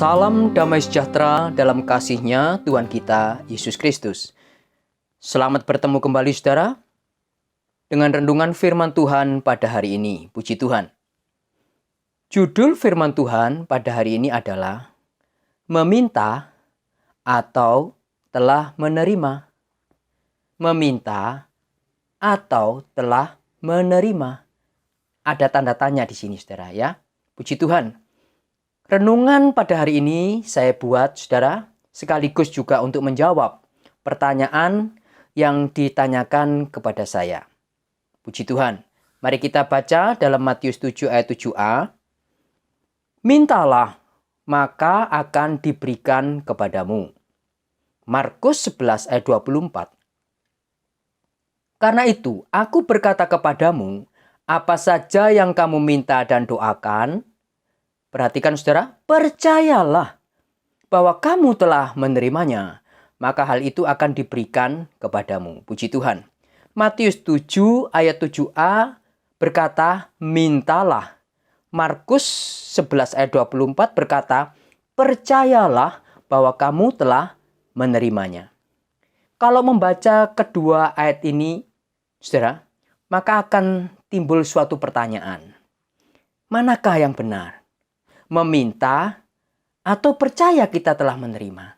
Salam damai sejahtera dalam kasih-Nya Tuhan kita Yesus Kristus. Selamat bertemu kembali saudara dengan renungan firman Tuhan pada hari ini. Puji Tuhan. Judul firman Tuhan pada hari ini adalah meminta atau telah menerima. Meminta atau telah menerima. Ada tanda tanya di sini saudara ya. Puji Tuhan. Renungan pada hari ini saya buat saudara sekaligus juga untuk menjawab pertanyaan yang ditanyakan kepada saya. Puji Tuhan. Mari kita baca dalam Matius 7 ayat 7a. Mintalah, maka akan diberikan kepadamu. Markus 11 ayat 24. Karena itu, aku berkata kepadamu, apa saja yang kamu minta dan doakan, perhatikan saudara, percayalah bahwa kamu telah menerimanya, maka hal itu akan diberikan kepadamu. Puji Tuhan. Matius 7 ayat 7a berkata, mintalah. Markus 11 ayat 24 berkata, percayalah bahwa kamu telah menerimanya. Kalau membaca kedua ayat ini, saudara, maka akan timbul suatu pertanyaan. Manakah yang benar? Meminta atau percaya kita telah menerima?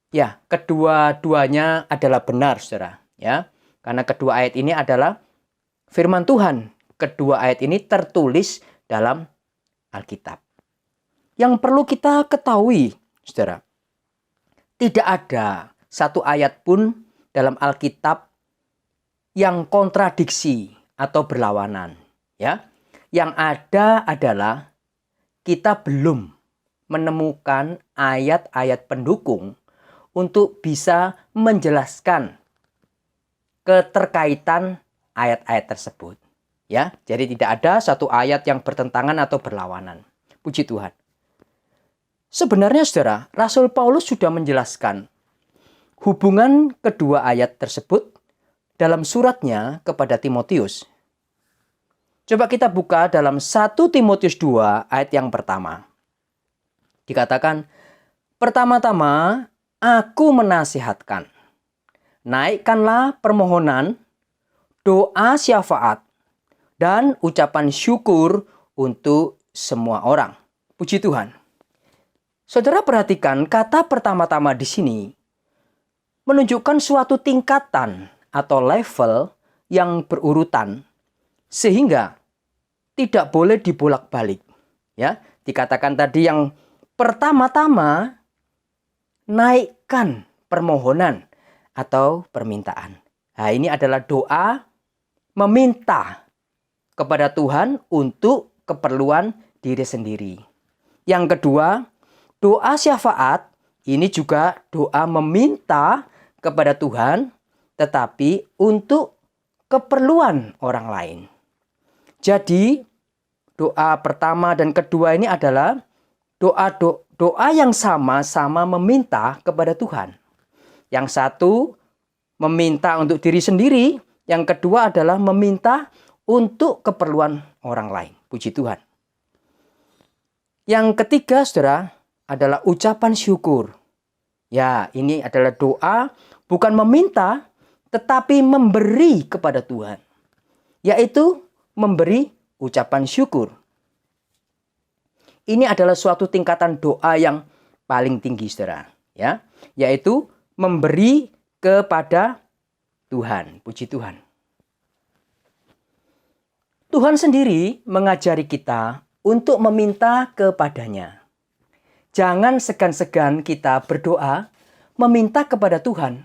Ya, kedua-duanya adalah benar, saudara. Ya, karena kedua ayat ini adalah firman Tuhan. Kedua ayat ini tertulis dalam Alkitab. Yang perlu kita ketahui, saudara, tidak ada satu ayat pun dalam Alkitab yang kontradiksi atau berlawanan. Ya, yang ada adalah kita belum menemukan ayat-ayat pendukung untuk bisa menjelaskan keterkaitan ayat-ayat tersebut. Ya, jadi tidak ada satu ayat yang bertentangan atau berlawanan. Puji Tuhan. Sebenarnya saudara, Rasul Paulus sudah menjelaskan hubungan kedua ayat tersebut dalam suratnya kepada Timotius. Coba kita buka dalam 1 Timotius 2 ayat yang pertama. Dikatakan, pertama-tama aku menasihatkan, naikkanlah permohonan, doa syafaat, dan ucapan syukur untuk semua orang. Puji Tuhan. Saudara perhatikan kata pertama-tama di sini menunjukkan suatu tingkatan atau level yang berurutan. Sehingga tidak boleh dibolak-balik. Ya, dikatakan tadi yang pertama-tama naikkan permohonan atau permintaan. Nah, ini adalah doa meminta kepada Tuhan untuk keperluan diri sendiri. Yang kedua, doa syafaat ini juga doa meminta kepada Tuhan tetapi untuk keperluan orang lain. Jadi, doa pertama dan kedua ini adalah doa yang sama-sama meminta kepada Tuhan. Yang satu meminta untuk diri sendiri, yang kedua adalah meminta untuk keperluan orang lain. Puji Tuhan. Yang ketiga, saudara, adalah ucapan syukur. Ya, ini adalah doa bukan meminta, tetapi memberi kepada Tuhan. Yaitu memberi ucapan syukur. Ini adalah suatu tingkatan doa yang paling tinggi, saudara, ya, yaitu memberi kepada Tuhan. Puji Tuhan. Tuhan sendiri mengajari kita untuk meminta kepadanya. Jangan segan-segan kita berdoa meminta kepada Tuhan.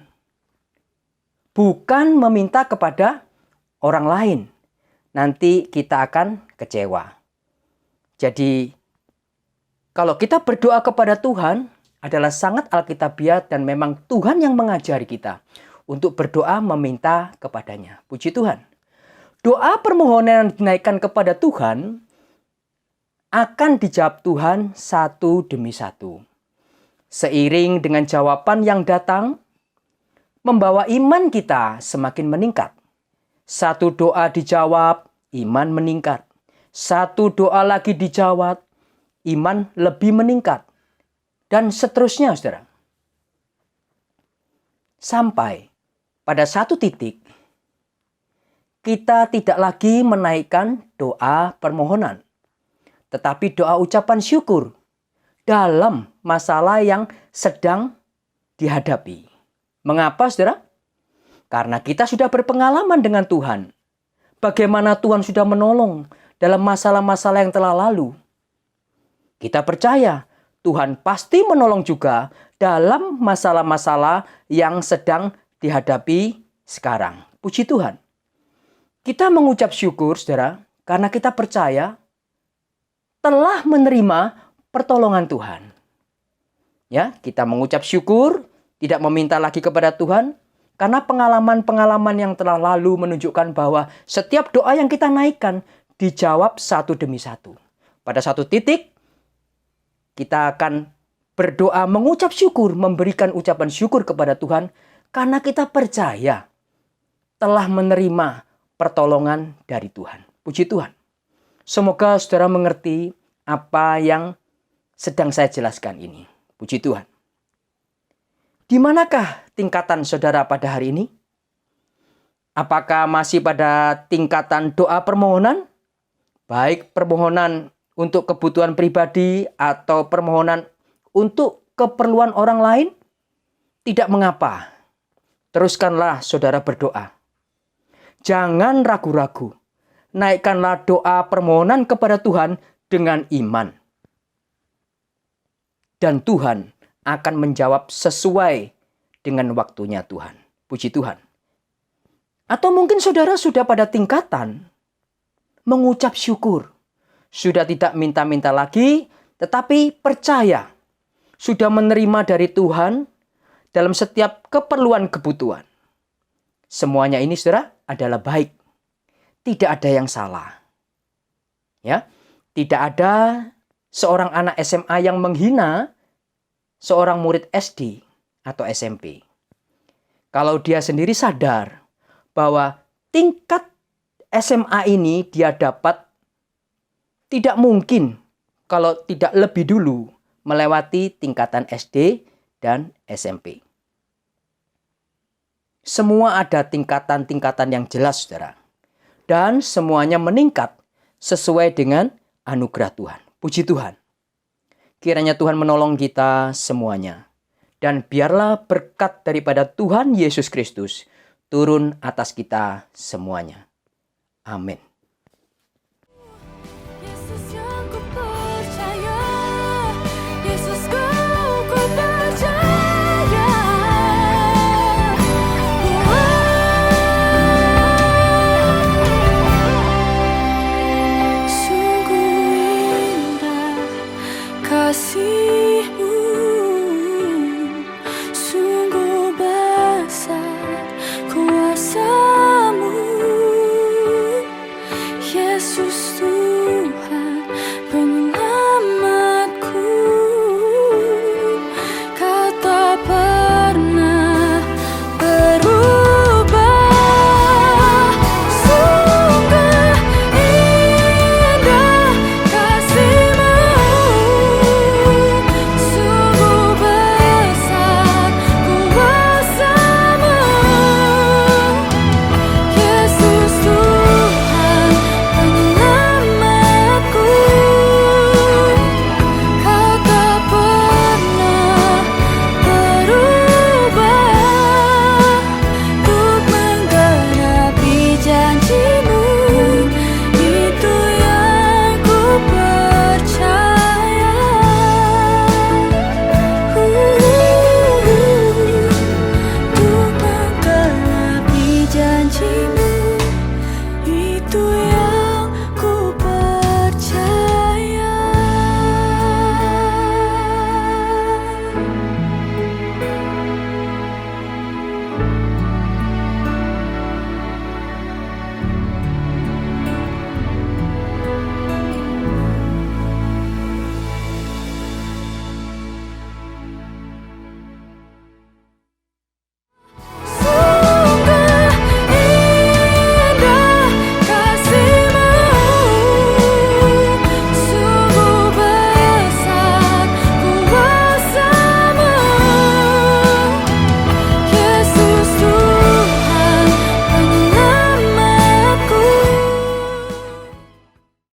Bukan meminta kepada orang lain. Nanti kita akan kecewa. Jadi, kalau kita berdoa kepada Tuhan adalah sangat alkitabiah dan memang Tuhan yang mengajari kita untuk berdoa meminta kepadanya. Puji Tuhan. Doa permohonan yang dinaikkan kepada Tuhan akan dijawab Tuhan satu demi satu. Seiring dengan jawaban yang datang, membawa iman kita semakin meningkat. Satu doa dijawab, iman meningkat. Satu doa lagi dijawab, iman lebih meningkat. Dan seterusnya, saudara. Sampai pada satu titik, kita tidak lagi menaikkan doa permohonan, tetapi doa ucapan syukur dalam masalah yang sedang dihadapi. Mengapa, saudara? Karena kita sudah berpengalaman dengan Tuhan. Bagaimana Tuhan sudah menolong dalam masalah-masalah yang telah lalu. Kita percaya Tuhan pasti menolong juga dalam masalah-masalah yang sedang dihadapi sekarang. Puji Tuhan. Kita mengucap syukur, saudara, karena kita percaya telah menerima pertolongan Tuhan. Ya, kita mengucap syukur, tidak meminta lagi kepada Tuhan, karena pengalaman-pengalaman yang telah lalu menunjukkan bahwa setiap doa yang kita naikkan dijawab satu demi satu. Pada satu titik, kita akan berdoa mengucap syukur, memberikan ucapan syukur kepada Tuhan, karena kita percaya telah menerima pertolongan dari Tuhan. Puji Tuhan. Semoga saudara mengerti apa yang sedang saya jelaskan ini. Puji Tuhan. Di manakah tingkatan saudara pada hari ini? Apakah masih pada tingkatan doa permohonan? Baik permohonan untuk kebutuhan pribadi atau permohonan untuk keperluan orang lain? Tidak mengapa. Teruskanlah saudara berdoa. Jangan ragu-ragu. Naikkanlah doa permohonan kepada Tuhan dengan iman. Dan Tuhan akan menjawab sesuai dengan waktunya Tuhan. Puji Tuhan. Atau mungkin saudara sudah pada tingkatan mengucap syukur. Sudah tidak minta-minta lagi, tetapi percaya. Sudah menerima dari Tuhan dalam setiap keperluan kebutuhan. Semuanya ini, saudara, adalah baik. Tidak ada yang salah. Ya, tidak ada seorang anak SMA yang menghina seorang murid SD atau SMP. Kalau dia sendiri sadar bahwa tingkat SMA ini dia dapat tidak mungkin kalau tidak lebih dulu melewati tingkatan SD dan SMP. Semua ada tingkatan-tingkatan yang jelas, saudara. Dan semuanya meningkat sesuai dengan anugerah Tuhan. Puji Tuhan. Kiranya Tuhan menolong kita semuanya. Dan biarlah berkat daripada Tuhan Yesus Kristus turun atas kita semuanya. Amin. Kasih-Mu sungguh besar, kuasa-Mu Yesus Tuhan.